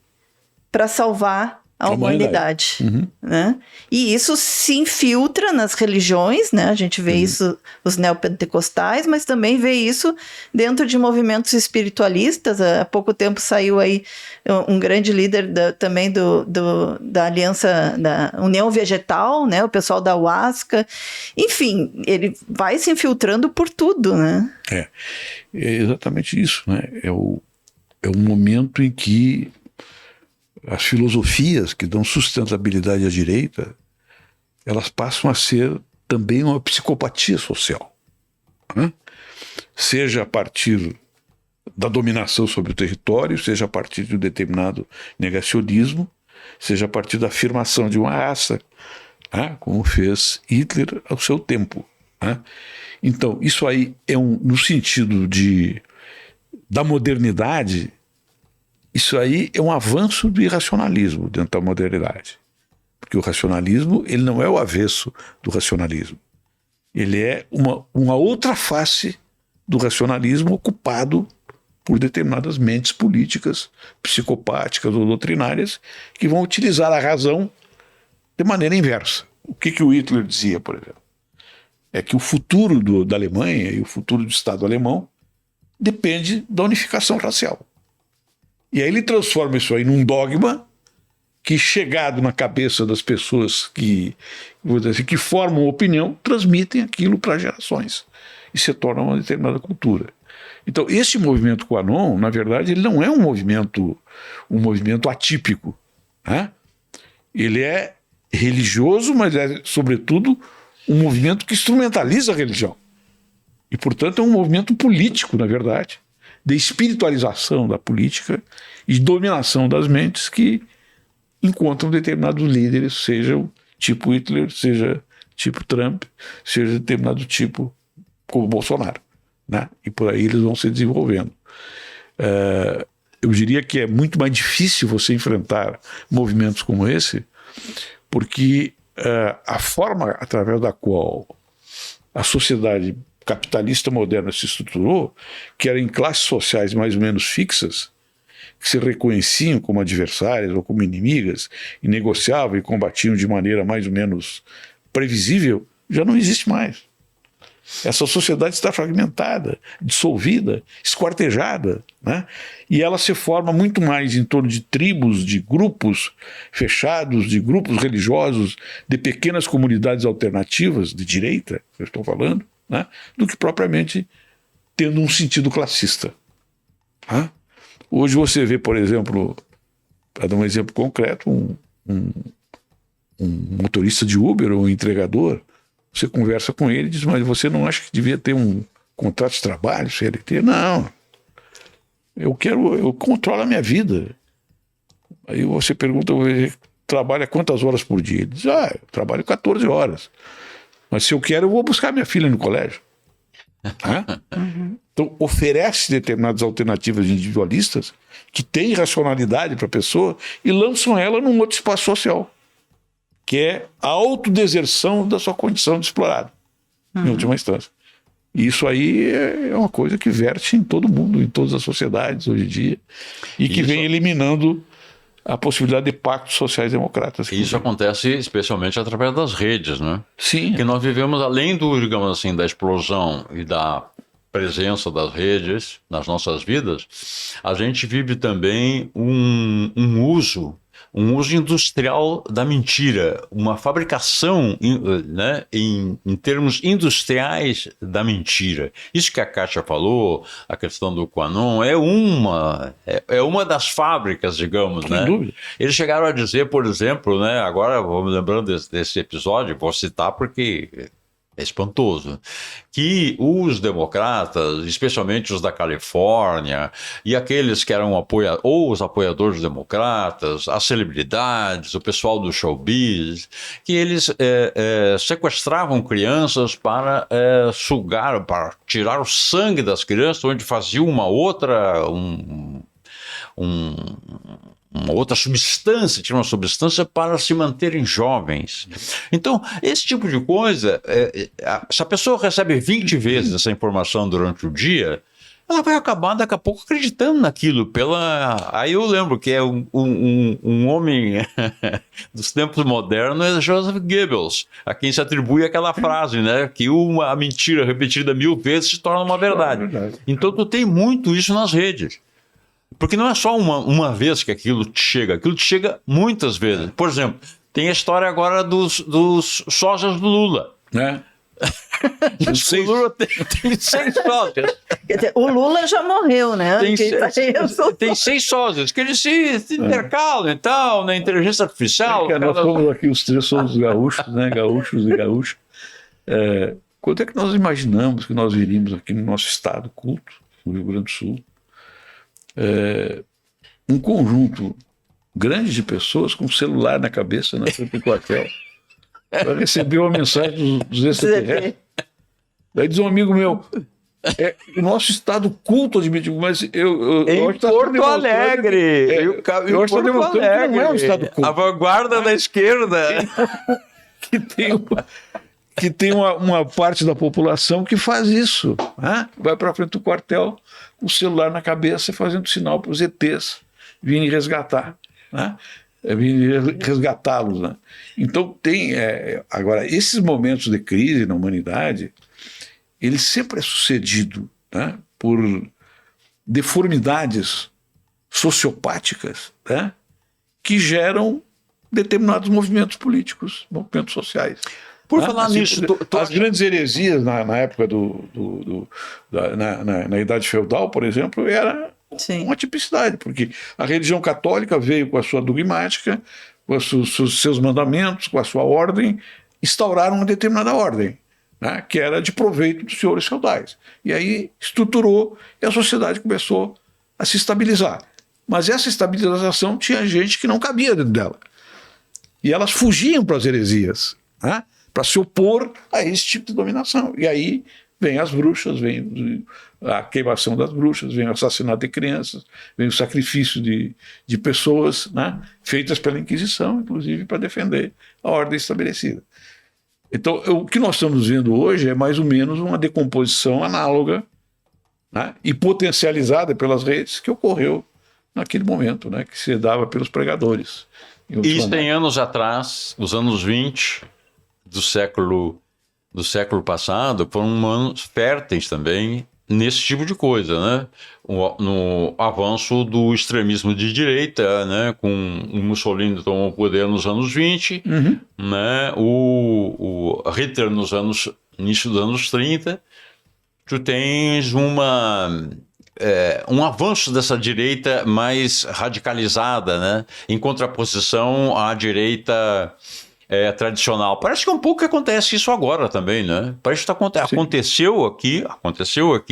para salvar a humanidade. Né? E isso se infiltra nas religiões, né? A gente vê isso, os neopentecostais, mas também vê isso dentro de movimentos espiritualistas. Há pouco tempo saiu aí um grande líder também da aliança da União Vegetal, né? O pessoal da Ayahuasca. Enfim, ele vai se infiltrando por tudo, né? É exatamente isso, né? É um momento em que as filosofias que dão sustentabilidade à direita, elas passam a ser também uma psicopatia social, né? Seja a partir da dominação sobre o território, seja a partir de um determinado negacionismo, seja a partir da afirmação de uma raça, né? Como fez Hitler ao seu tempo, né? Então, isso aí no sentido da modernidade. Isso aí é um avanço do irracionalismo dentro da modernidade. Porque o racionalismo, ele não é o avesso do racionalismo. Ele é uma outra face do racionalismo ocupado por determinadas mentes políticas, psicopáticas ou doutrinárias, que vão utilizar a razão de maneira inversa. O que o Hitler dizia, por exemplo? É que o futuro da Alemanha e o futuro do Estado alemão depende da unificação racial. E aí ele transforma isso aí num dogma que, chegado na cabeça das pessoas que formam opinião, transmitem aquilo para gerações e se torna uma determinada cultura. Então, esse movimento QAnon, na verdade, ele não é um movimento atípico, né? Ele é religioso, mas é, sobretudo, um movimento que instrumentaliza a religião. E, portanto, é um movimento político, na verdade, de espiritualização da política e de dominação das mentes que encontram determinados líderes, seja o tipo Hitler, seja tipo Trump, seja determinado tipo como Bolsonaro, né? E por aí eles vão se desenvolvendo. eu diria que é muito mais difícil você enfrentar movimentos como esse, porque a forma através da qual a sociedade capitalista moderna se estruturou, que era em classes sociais mais ou menos fixas, que se reconheciam como adversárias ou como inimigas, e negociavam e combatiam de maneira mais ou menos previsível, já não existe mais. Essa sociedade está fragmentada, dissolvida, esquartejada, né? E ela se forma muito mais em torno de tribos, de grupos fechados, de grupos religiosos, de pequenas comunidades alternativas, de direita, eu estou falando, né? Do que propriamente tendo um sentido classista. Né? Hoje você vê, por exemplo, para dar um exemplo concreto, um motorista de Uber ou um entregador, você conversa com ele e diz, mas você não acha que devia ter um contrato de trabalho, CLT? Não, eu controlo a minha vida. Aí você pergunta, trabalha quantas horas por dia? Ele diz, eu trabalho 14 horas. Mas se eu quero, eu vou buscar minha filha no colégio. Então, oferece determinadas alternativas individualistas que têm racionalidade para a pessoa e lançam ela num outro espaço social, que é a autodeserção da sua condição de explorado, em última instância. E isso aí é uma coisa que verte em todo mundo, em todas as sociedades hoje em dia, e que vem eliminando a possibilidade de pactos sociais democratas. Isso acontece especialmente através das redes, né? Sim. Porque nós vivemos, além do, digamos assim, da explosão e da presença das redes nas nossas vidas, a gente vive também um uso industrial da mentira, uma fabricação, né, em termos industriais da mentira. Isso que a Kátia falou, a questão do QAnon, é uma das fábricas, digamos, Sem né? dúvida. Eles chegaram a dizer, por exemplo, né, agora vou me lembrando desse episódio, vou citar porque é espantoso, que os democratas, especialmente os da Califórnia, e aqueles que eram ou os apoiadores democratas, as celebridades, o pessoal do showbiz, que eles sequestravam crianças para sugar, para tirar o sangue das crianças, onde faziam uma outra substância, tinha uma substância para se manterem jovens. Então, esse tipo de coisa, se a pessoa recebe 20 vezes essa informação durante o dia, ela vai acabar daqui a pouco acreditando naquilo. Aí eu lembro que é um homem dos tempos modernos, é Joseph Goebbels, a quem se atribui aquela frase, né, que a mentira repetida 1000 vezes se torna uma verdade. Então tu tem muito isso nas redes. Porque não é só uma vez que aquilo te chega muitas vezes. Por exemplo, tem a história agora dos sósias do Lula. Né? O Lula tem 6 sósias. Quer dizer, o Lula já morreu, né? Tem 6 sósias, que eles se intercalam e tal, na inteligência artificial. Nós somos aqui, os três somos gaúchos, né? Gaúchos e gaúchos. Quando é que nós imaginamos que nós viríamos aqui no nosso estado culto, no Rio Grande do Sul, um conjunto grande de pessoas com celular na cabeça, na frente do quartel, para receber uma mensagem dos extraterrestres? Daí diz um amigo meu, o nosso estado culto admite, mas em Porto Alegre. Eu acho que está demonstrando que não é um estado culto. A vanguarda da esquerda. Que tem uma parte da população que faz isso, né? Vai para frente do quartel com o celular na cabeça e fazendo sinal para os ETs virem resgatar, né? Virem resgatá-los, né? Então agora, esses momentos de crise na humanidade, ele sempre é sucedido, né, por deformidades sociopáticas, né, que geram determinados movimentos políticos, movimentos sociais. Por falar nisso, as grandes heresias na época na Idade Feudal, por exemplo, era uma tipicidade, porque a religião católica veio com a sua dogmática, com os seus mandamentos, com a sua ordem, instauraram uma determinada ordem, né, que era de proveito dos senhores feudais. E aí estruturou e a sociedade começou a se estabilizar. Mas essa estabilização tinha gente que não cabia dentro dela. E elas fugiam para as heresias, né, para se opor a esse tipo de dominação. E aí vem as bruxas, vem a queimação das bruxas, vem o assassinato de crianças, vem o sacrifício de pessoas, né, feitas pela Inquisição, inclusive para defender a ordem estabelecida. Então, o que nós estamos vendo hoje é mais ou menos uma decomposição análoga, né, e potencializada pelas redes que ocorreu naquele momento, né, que se dava pelos pregadores. Isso tem anos atrás, os anos 20 do século passado, foram anos férteis também nesse tipo de coisa, né? No avanço do extremismo de direita, né? Com o Mussolini tomou o poder nos anos 20, né? O Hitler início dos anos 30. Tu tens um avanço dessa direita mais radicalizada, né? Em contraposição à direita tradicional. Parece que é um pouco que acontece isso agora também, né? Parece que aconteceu aqui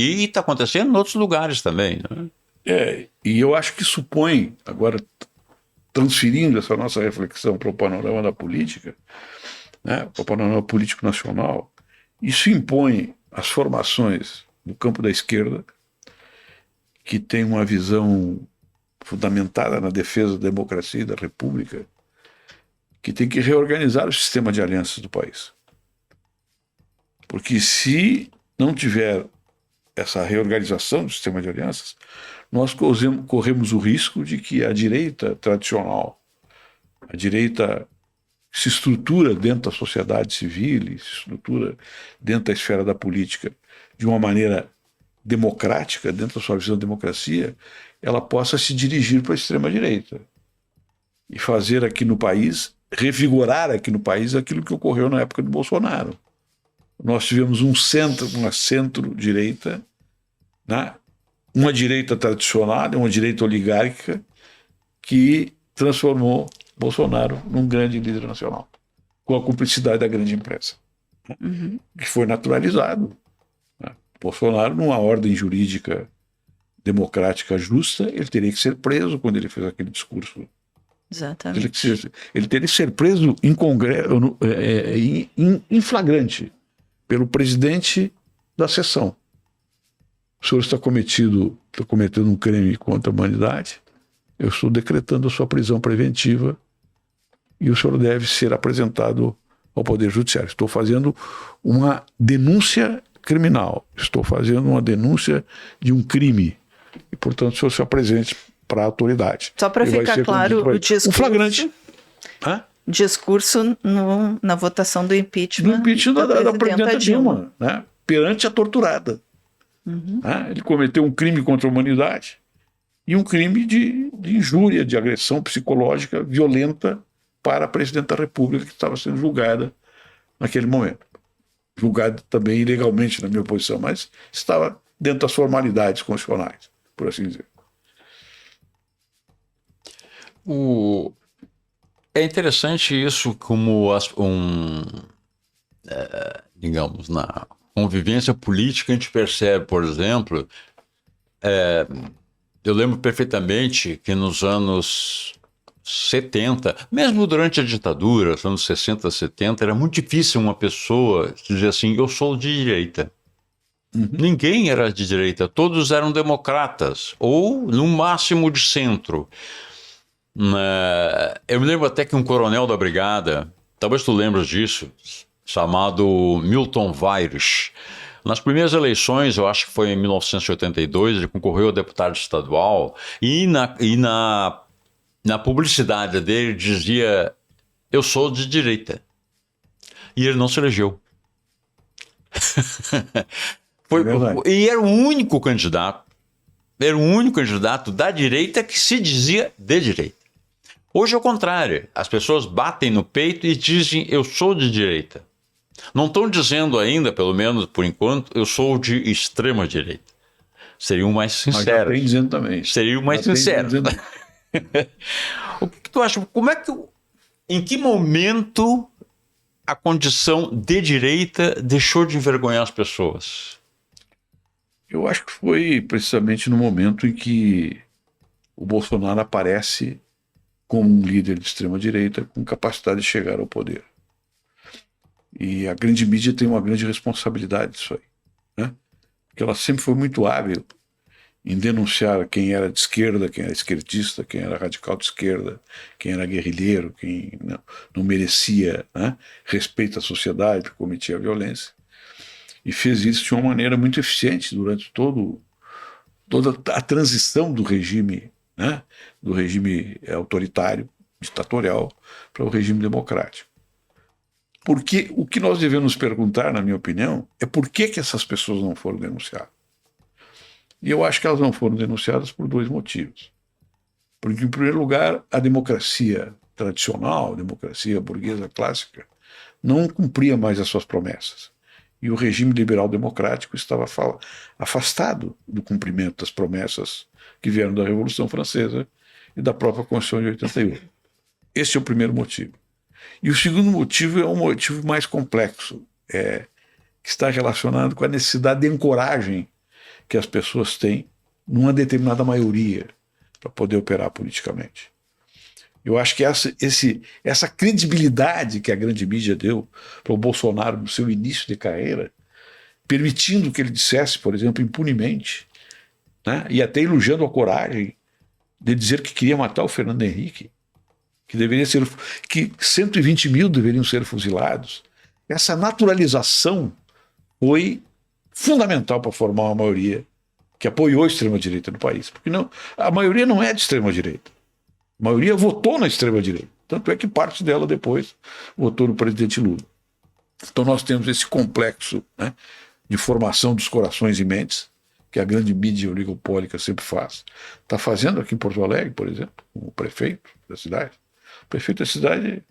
e está acontecendo em outros lugares também, né? E eu acho que supõe, agora transferindo essa nossa reflexão para o panorama da política, né, para o panorama político nacional, isso impõe as formações do campo da esquerda, que tem uma visão fundamentada na defesa da democracia e da república, que tem que reorganizar o sistema de alianças do país. Porque se não tiver essa reorganização do sistema de alianças, nós corremos o risco de que a direita tradicional, a direita que se estrutura dentro da sociedade civil e se estrutura dentro da esfera da política de uma maneira democrática, dentro da sua visão de democracia, ela possa se dirigir para a extrema-direita e fazer aqui no país, revigorar aqui no país aquilo que ocorreu na época do Bolsonaro. Nós tivemos uma centro-direita, né? Uma direita tradicional, uma direita oligárquica, que transformou Bolsonaro num grande líder nacional, com a cumplicidade da grande imprensa, que foi naturalizado. Né? Bolsonaro, numa ordem jurídica democrática justa, ele teria que ser preso quando ele fez aquele discurso. Exatamente. Ele teria que ser preso em flagrante pelo presidente da sessão. O senhor está cometendo um crime contra a humanidade, eu estou decretando a sua prisão preventiva e o senhor deve ser apresentado ao Poder Judiciário. Estou fazendo uma denúncia criminal, estou fazendo uma denúncia de um crime e, portanto, o senhor se apresente para a autoridade. Só para ficar claro, o discurso... Um flagrante. Discurso na votação do impeachment. Do impeachment da presidenta Dilma, né? Perante a torturada. Ele cometeu um crime contra a humanidade e um crime de injúria, de agressão psicológica violenta para a presidenta da República, que estava sendo julgada naquele momento. Julgada também ilegalmente, na minha posição, mas estava dentro das formalidades constitucionais, por assim dizer. É interessante isso como digamos, na convivência política a gente percebe, por exemplo, eu lembro perfeitamente que nos anos 70, mesmo durante a ditadura, nos anos 60, 70, era muito difícil uma pessoa dizer assim, eu sou de direita. Ninguém era de direita, todos eram democratas, ou no máximo de centro. Eu me lembro até que um coronel da brigada, talvez tu lembres disso, chamado Milton Weires, nas primeiras eleições, eu acho que foi em 1982, ele concorreu a deputado estadual e na publicidade dele dizia, eu sou de direita. E ele não se elegeu. E era o único candidato da direita que se dizia de direita. Hoje é o contrário, as pessoas batem no peito e dizem eu sou de direita. Não estão dizendo ainda, pelo menos por enquanto, eu sou de extrema direita. Seriam mais sinceros. Mas já tem dizendo também. Seriam mais sinceros. O que tu acha? Em que momento a condição de direita deixou de envergonhar as pessoas? Eu acho que foi precisamente no momento em que o Bolsonaro aparece como um líder de extrema-direita com capacidade de chegar ao poder. E a grande mídia tem uma grande responsabilidade disso aí. né? Porque ela sempre foi muito hábil em denunciar quem era de esquerda, quem era esquerdista, quem era radical de esquerda, quem era guerrilheiro, quem não merecia, né, respeito à sociedade, porque cometia violência. E fez isso de uma maneira muito eficiente durante toda a transição do regime, né, do regime autoritário, ditatorial, para o regime democrático. Porque o que nós devemos perguntar, na minha opinião, é por que essas pessoas não foram denunciadas. E eu acho que elas não foram denunciadas por 2 motivos. Porque, em primeiro lugar, a democracia tradicional, a democracia burguesa clássica, não cumpria mais as suas promessas. E o regime liberal democrático estava afastado do cumprimento das promessas que vieram da Revolução Francesa e da própria Constituição de 88. Esse é o primeiro motivo. E o segundo motivo é um motivo mais complexo, que está relacionado com a necessidade de ancoragem que as pessoas têm numa determinada maioria para poder operar politicamente. Eu acho que essa credibilidade que a grande mídia deu para o Bolsonaro no seu início de carreira, permitindo que ele dissesse, por exemplo, impunemente, né, e até elogiando a coragem de dizer que queria matar o Fernando Henrique, que 120 mil deveriam ser fuzilados. Essa naturalização foi fundamental para formar uma maioria que apoiou a extrema-direita no país. Porque a maioria não é de extrema-direita. A maioria votou na extrema-direita. Tanto é que parte dela depois votou no presidente Lula. Então nós temos esse complexo, né, de formação dos corações e mentes, que a grande mídia oligopólica sempre faz. Está fazendo aqui em Porto Alegre, por exemplo, o prefeito da cidade. O prefeito da cidade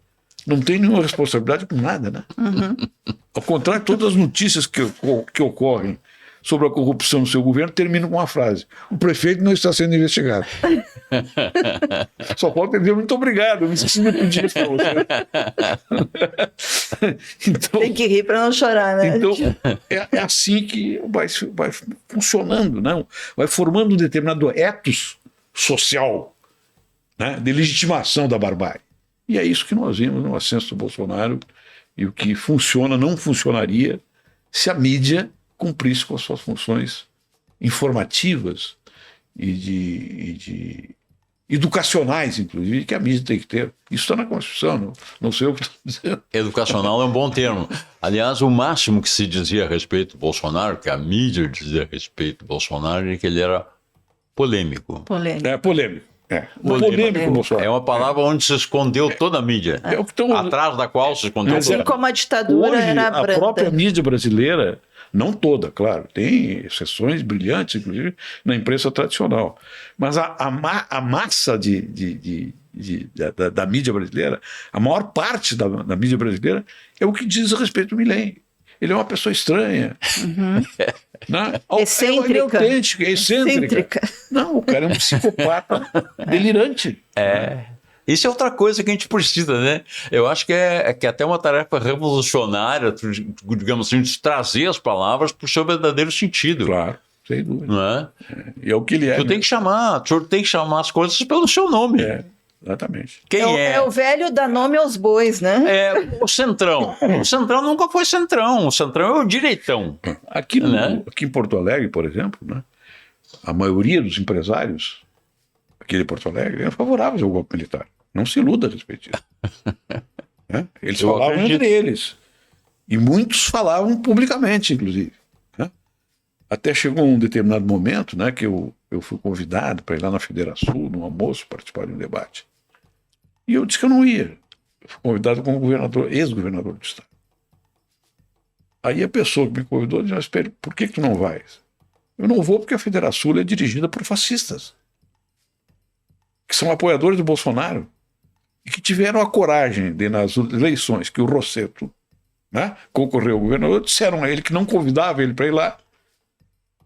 não tem nenhuma responsabilidade com nada, né? Uhum. Ao contrário, todas as notícias que ocorrem sobre a corrupção no seu governo terminam com uma frase: o prefeito não está sendo investigado. Só pode dizer muito obrigado, eu me esqueci de pedir isso para você. Então, tem que rir para não chorar, né? Então, é assim que vai funcionando, não? Vai formando um determinado ethos social, né, de legitimação da barbárie. E é isso que nós vimos no ascenso do Bolsonaro, e o que funciona não funcionaria se a mídia cumprisse com as suas funções informativas e de educacionais, inclusive, que a mídia tem que ter. Isso está na Constituição, não sei o que estou dizendo. Educacional é um bom termo. Aliás, o máximo que se dizia a respeito do Bolsonaro, que a mídia dizia a respeito do Bolsonaro, é que ele era polêmico. Polêmico. É polêmico. Polêmico, Bolsonaro. É uma palavra onde se escondeu toda a mídia. Atrás da qual se escondeu assim toda. Como a ditadura hoje, era branda. A própria mídia brasileira, não toda, claro, tem exceções brilhantes, inclusive, na imprensa tradicional. Mas a massa da mídia brasileira, a maior parte da mídia brasileira, é o que diz a respeito do Milei. Ele é uma pessoa estranha. Uhum. Né? Excêntrica. Ele é autêntico, é excêntrica. Não, o cara é um psicopata delirante. Isso é outra coisa que a gente precisa, né? Eu acho que é até uma tarefa revolucionária, digamos assim, de trazer as palavras para o seu verdadeiro sentido. Claro, sem dúvida. Não é? E é o que ele é. O senhor tem que chamar as coisas pelo seu nome. Exatamente. Quem é? É o velho dar nome aos bois, né? É o centrão. O centrão nunca foi centrão. O centrão é o direitão. Aqui em Porto Alegre, por exemplo, né, a maioria dos empresários aqui de Porto Alegre eram favoráveis ao golpe militar. Não se iluda a respeito disso. Né? Eles falavam entre eles. E muitos falavam publicamente, inclusive. Né? Até chegou um determinado momento, né, que eu fui convidado para ir lá na Federação, num almoço, participar de um debate. E eu disse que eu não ia. Eu fui convidado como ex-governador do estado. Aí a pessoa que me convidou disse: mas espere, por que tu não vais? Eu não vou porque a Federação é dirigida por fascistas, que são apoiadores do Bolsonaro, e que tiveram a coragem de, nas eleições que o Rossetto, né, concorreu ao governador, disseram a ele que não convidava ele para ir lá,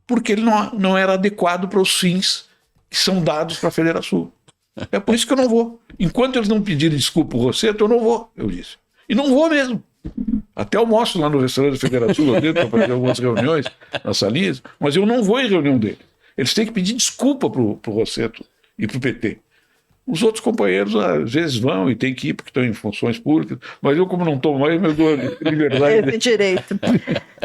porque ele não era adequado para os fins que são dados para a Federação. É por isso que eu não vou. Enquanto eles não pedirem desculpa ao Rossetto, eu não vou, eu disse. E não vou mesmo. Até almoço lá no restaurante da Federação para fazer algumas reuniões nas salinhas, mas eu não vou em reunião deles. Eles têm que pedir desculpa para o Rossetto e para o PT. Os outros companheiros às vezes vão e têm que ir porque estão em funções públicas, mas eu, como não estou mais, eu dou liberdade. Esse direito.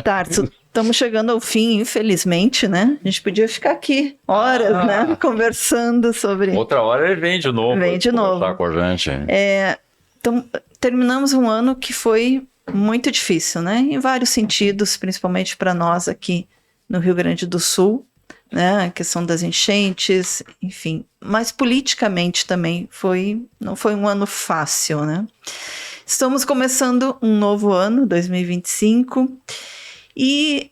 Tarso, estamos chegando ao fim, infelizmente, né? A gente podia ficar aqui horas, né? Conversando sobre... Outra hora ele vem de novo. Vem de novo. Conversar com a gente. Então, terminamos um ano que foi muito difícil, né? Em vários sentidos, principalmente para nós aqui no Rio Grande do Sul, né? A questão das enchentes, enfim. Mas politicamente também não foi um ano fácil, né? Estamos começando um novo ano, 2025, e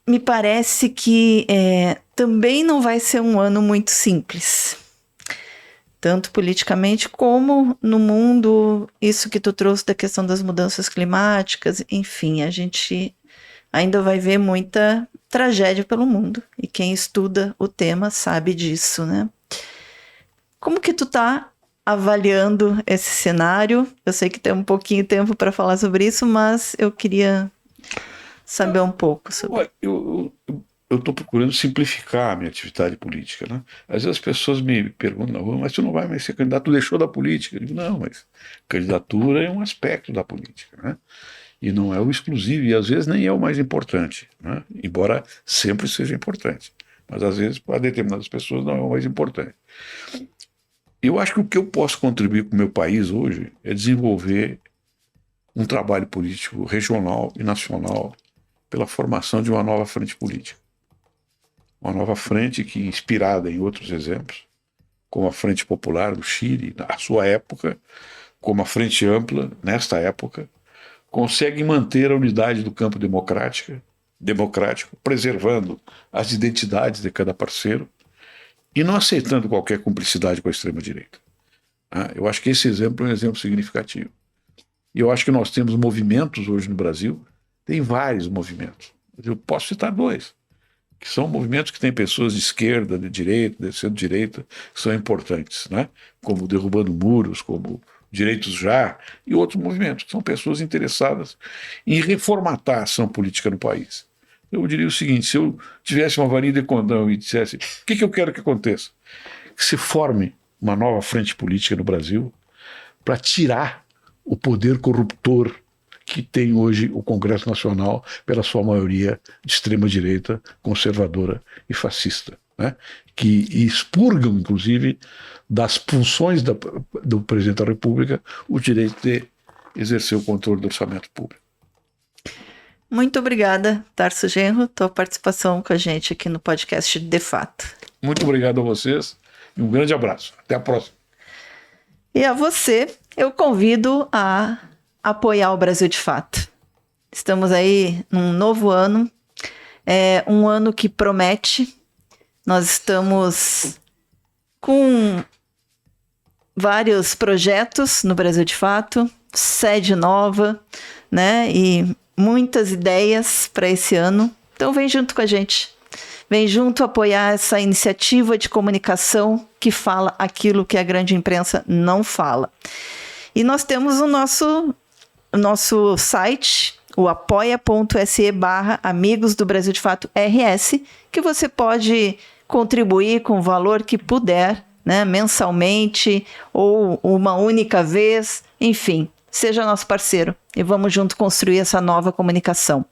me parece que também não vai ser um ano muito simples. Tanto politicamente como no mundo, isso que tu trouxe da questão das mudanças climáticas, enfim, a gente ainda vai ver muita tragédia pelo mundo. E quem estuda o tema sabe disso, né? Como que tu tá avaliando esse cenário? Eu sei que tem um pouquinho de tempo para falar sobre isso, mas eu queria saber um pouco sobre... Eu estou procurando simplificar a minha atividade política, né? Às vezes as pessoas me perguntam, mas tu não vai mais ser candidato, tu deixou da política? Eu digo, não, mas candidatura é um aspecto da política, né? E não é o exclusivo, e às vezes nem é o mais importante, né? Embora sempre seja importante. Mas às vezes, para determinadas pessoas, não é o mais importante. Eu acho que o que eu posso contribuir com o meu país hoje é desenvolver um trabalho político regional e nacional pela formação de uma nova frente política. Uma nova frente que, inspirada em outros exemplos, como a Frente Popular do Chile, na sua época, como a Frente Ampla, nesta época, consegue manter a unidade do campo democrático, preservando as identidades de cada parceiro e não aceitando qualquer cumplicidade com a extrema-direita. Eu acho que esse exemplo é um exemplo significativo. E eu acho que nós temos movimentos hoje no Brasil, tem vários movimentos. Eu posso citar dois, que são movimentos que têm pessoas de esquerda, de direita, de centro-direita, que são importantes, né? Como Derrubando Muros, como Direitos Já, e outros movimentos, que são pessoas interessadas em reformatar a ação política no país. Eu diria o seguinte, se eu tivesse uma varinha de condão e dissesse, o que eu quero que aconteça? Que se forme uma nova frente política no Brasil para tirar o poder corruptor que tem hoje o Congresso Nacional, pela sua maioria de extrema-direita, conservadora e fascista, né? Que expurgam, inclusive, das funções do presidente da República o direito de exercer o controle do orçamento público. Muito obrigada, Tarso Genro, tua participação com a gente aqui no podcast De Fato. Muito obrigado a vocês e um grande abraço. Até a próxima. E a você, eu convido a apoiar o Brasil de Fato. Estamos aí num novo ano, um ano que promete. Nós estamos com vários projetos no Brasil de Fato, sede nova, né? E muitas ideias para esse ano. Então vem junto com a gente. Vem junto apoiar essa iniciativa de comunicação que fala aquilo que a grande imprensa não fala. E nós temos o nosso site, o apoia.se/Amigos do Brasil de Fato RS, que você pode contribuir com o valor que puder, né, mensalmente ou uma única vez, enfim, seja nosso parceiro e vamos junto construir essa nova comunicação.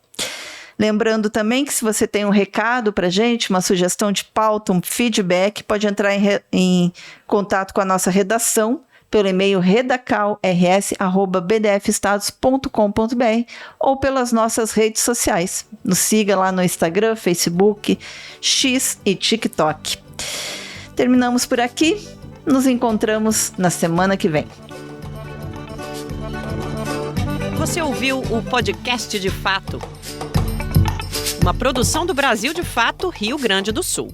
Lembrando também que se você tem um recado para a gente, uma sugestão de pauta, um feedback, pode entrar em contato com a nossa redação pelo e-mail redacalrs@bdfestados.com.br ou pelas nossas redes sociais. Nos siga lá no Instagram, Facebook, X e TikTok. Terminamos por aqui. Nos encontramos na semana que vem. Você ouviu o podcast De Fato, uma produção do Brasil de Fato, Rio Grande do Sul.